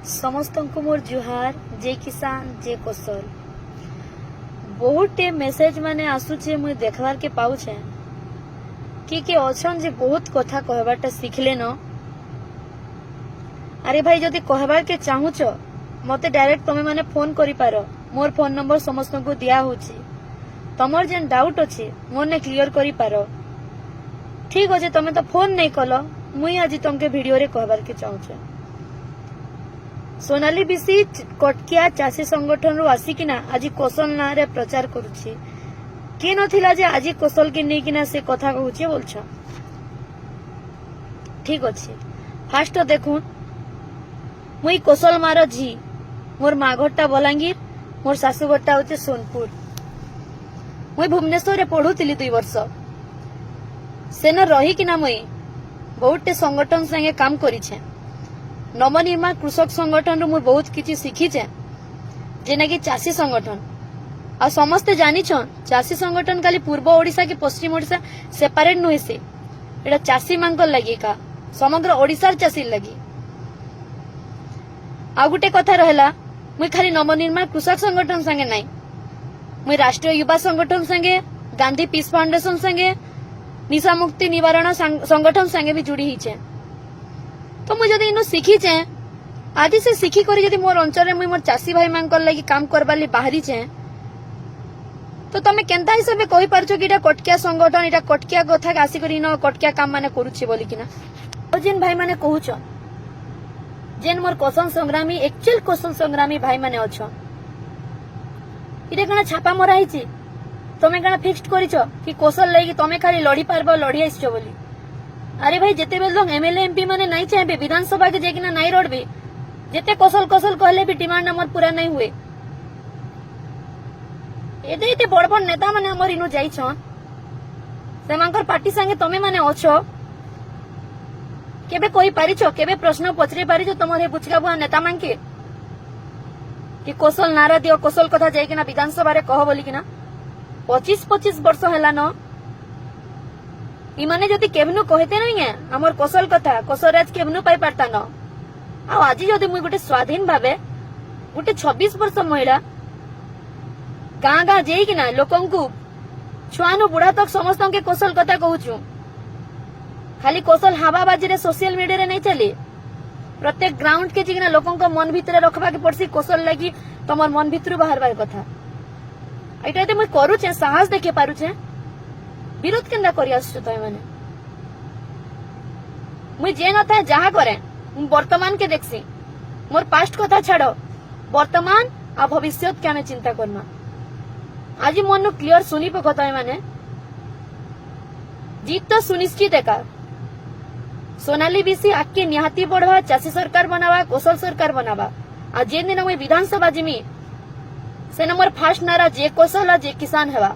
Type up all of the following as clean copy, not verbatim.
समस्त को मोर जुहार जय किसान जय कौशल। बहुत मेसेज माने आसुचे मुझे देखवार के पाउछे कि अच्छन जे बहुत कथा कहबाटा शिखले न। अरे भाई जदि कहबार के चाहूच मते डायरेक्ट तमे माने फोन करि पारो। मोर फोन नंबर समस्त को दिया होची। तमर जेन डाउट अछि मोर ने क्लियर करि पारो। ठीक अछि तमे तो फोन नहीं कलो मुई आज तुमके वीडियो रे कहबार के चाहूचे। सोनाली बीसी कटकिया चाषी संगठन रु आसिकिना आज कौशल ना रे प्रचार करुछि। के नथिला जे आज कौशल के नै किना से कथा कहूछि बोलछ। ठीक अछि फास्ट देखुन मुई कौशल मार झी। मोर माँ घरटा बलांगीर, मोर सासू घरटा होचे सोनपुर। मुई भुवनेश्वर रे पढुतिली 2 वर्ष। सेन रही किना मुई बहुते संगठन संगे काम करिछे। नवनिर्माण कृषक संगठन रु बहुत किछि शिखीचे जेना कि चाषी संगठन। आ समस्ते जानिछन चाषी संगठन खाली पूर्व ओडिशा के पश्चिम ओडिशा सेपरेट नुहे से एटा चाषी मांकर लगी का समग्र ओडिशार चाषी लगी। आ गुटे कथा रहला मुई खाली नवनिर्माण कृषक संगठन संगे नाही मुई राष्ट्रीय युवा संगठन संगे गांधी पीस फाउंडेशन संगे निशा मुक्ति निवारण संगठन संगे भी जुड़ी हिचे। तो मुझे जदि इनो सीखी चे आदि से सीखी करी जदि मोर अंचल रे मुई मोर चासी भाई मांकर लागि काम करबाली बाहरी चे तो तमे केनता हिसाबे कहि परछो कि एटा कटकिया संगठन एटा कटकिया कथा के आसी करी न कटकिया काम माने करूछि बोली किना। ओ जेन भाई माने कहूछ जेन मोर कौशल संग्रामी एक्चुअल कौशल संग्रामी भाई माने अछो इरे कना छापा मरा हिची तमे कना फिक्स्ड करिछो कि कौशल लागि तमे खाली लड़ी पारबो लड़ी आइछो बोली। अरे भाई जेते बेल लोग एमएलए एमपी माने नहीं चाहे विधानसभा के जेकिना नहीं रोडबे जेते कौशल कौशल कहले भी डिमांड हमर पूरा नहीं हुए। एते एते बड़ बड़ नेता माने हमर इनु जाई छन सेमांकर पार्टी संगे तमे माने अछो केबे कोई पारिछो केबे प्रश्न पचरे पारिछो तमर हे पुचका बुआ नेता मांके कि कौशल नारा दियो कौशल कथा जाइकिना विधानसभा रे कह बोली किना 25 वर्ष हैला न इमाने जदि केबनु कहते नहीं है हमर कौशल कथा कौशल राज केबनु पाई पारता न। आ आज जदि मुई गोटे स्वाधीन भावे गोटे 26 वर्ष महिला गाँ गाँ जेई किना लोकंकु छुआनु बुढ़ा तक समस्त के कौशल कथा कहूछु। खाली कौशल हवाबाजी रे सोशल मीडिया रे नहीं चले प्रत्येक ग्राउंड के जिना लोकन को मन भितरे रखबा के पड़सी कौशल लागि तमर मन भितरु बाहरबार कथा। एटा ते मुई करूछे साहस देखे पारुछे विरोध केनदा करि आसछु तय माने मुई जे न था जहा करे वर्तमान के देखसी मोर पास्ट कथा छाड़ो वर्तमान आ भविष्य के हमें चिंता करना। आज मन क्लियर सुनी पे कथा माने जीत तो सुनिश्चित है का सोनाली बीसी आके निहाती बढ़वा चाषी सरकार बनावा कौशल सरकार बनावा। आ जे दिन मुई विधानसभा जिमी से नंबर फास्ट नारा जे कौशल जे किसान हेवा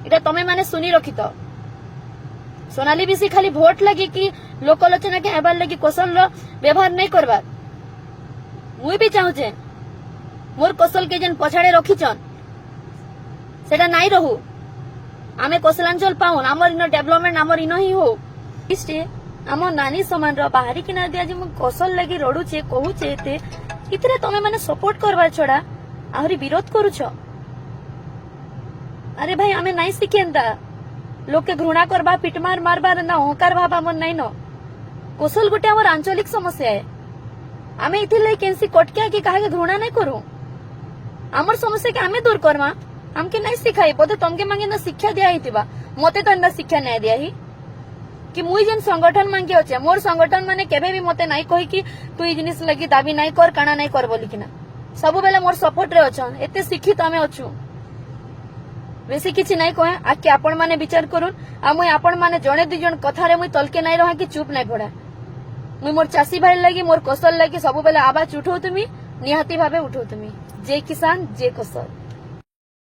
इटा तमे माने सुनी रखित। सोनाली बीसी खाली भोट लगी कि लोकलोचना के हेबार लगी कौशल रो व्यवहार नहीं करबार। मुई भी चाहूचे मोर कौशल के जेन पछाड़े रखिचन सेटा नहीं रहू आमे कौशलांचल पाउन आमर इन डेवलपमेंट आमर इन ही हो। इस्टे आम नानी समान रो बाहरी किना दिया जे मु कौशल लगी रडुचे कहूचे एते इतरे तमे माने सपोर्ट करबार छडा आहुरी विरोध करूछो। अरे भाई हमें नहीं शिखेंदा लोग के घृणा करबा पिटमार मारबार ना अहंकार भाव हमर नहीं न। कौशल गोटे हमर आंचलिक समस्या है आमे इथिले केनसी कटकिया कि काहे घृणा नहीं करू हमर समस्या के हमें दूर करवा हमके नहीं सिखाई बोधे तमके मांगे ना शिक्षा दिया हितिबा मते तो ना शिक्षा नहीं दिया ही कि मुई जेन संगठन मांगे होचे मोर संगठन माने केबे भी मते नहीं कहि कि तू ई जिनिस लगी दाबी नहीं कर काना नहीं कर बोली किना सब बेले मोर सपोर्ट रे अछन एते शिक्षित हमें अछु बेसी किछि नहीं कहे आके आपण माने विचार करूँ आ मुई आपण माने जणे 2 जण कथा रे मुई तलके नहीं रहा कि चुप नहीं पड़ा मुई मोर चासी भाई लगी मोर कौशल लगी सब बेले आवाज उठाऊ तुमी निहाती भाबे उठाऊ तुमी जय किसान जय कौशल।